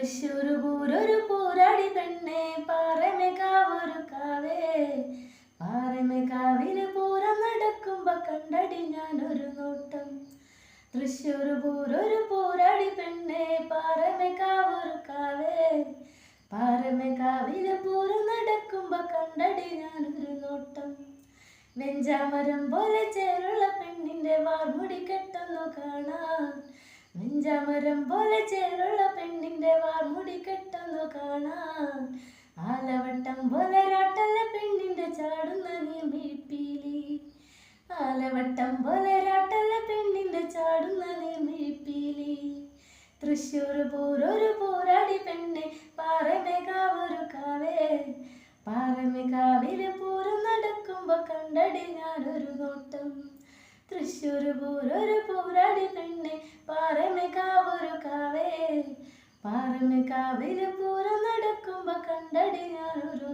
തൃശ്ശൂർ പൂരൊരു പൂരാടി പെണ്ണെ പാറമേക്കാവൊരു കാവേ പാറമേക്കാവിന് പൂരം നടക്കുമ്പോ കണ്ടടി ഞാനൊരു നോട്ടം. തൃശ്ശൂർ പൂരൊരു പൂരാടി പെണ്ണെ പാറമേക്കാവൊരു കാവേ പാറമേക്കാവിന് പൂരം നടക്കുമ്പോ കണ്ടടി ഞാനൊരു നോട്ടം. വെഞ്ചാമരം പോലെ ചേരുള്ള പെണ്ണിന്റെ വാർമുടി കെട്ടൊന്നു കാണാൻ, വെഞ്ചാമരം പോലെ ചേരുള്ള പെണ്ണിന്റെ വാർമുടി കെട്ടൊന്നു കാണാൻ, ആലവട്ടം പോലെ രാട്ടല്ല പെണ്ണിന്റെ ചാടുന്ന നീർമിഴിപ്പീലി, ആലവട്ടം പോലെ രാട്ടല്ല പെണ്ണിന്റെ ചാടുന്ന നീർമിഴിപ്പീലി. തൃശ്ശൂർ പൂരൊരു പൂരാടി പെണ്ണെ പാറമേക്കാവൊരു കാവേ പാറമേക്കാവില് പൂരം നടക്കുമ്പോ കണ്ടടി ഞാനൊരു നോട്ടം. തൃശ്ശൂർ പൂരൊരു പൂരാടി പെണ്ണെ പാറമേക്കാവൊരു കാവേ പാറമേക്കാവില് പൂരം നടക്കുമ്പോ കണ്ടടി ഞാനൊരു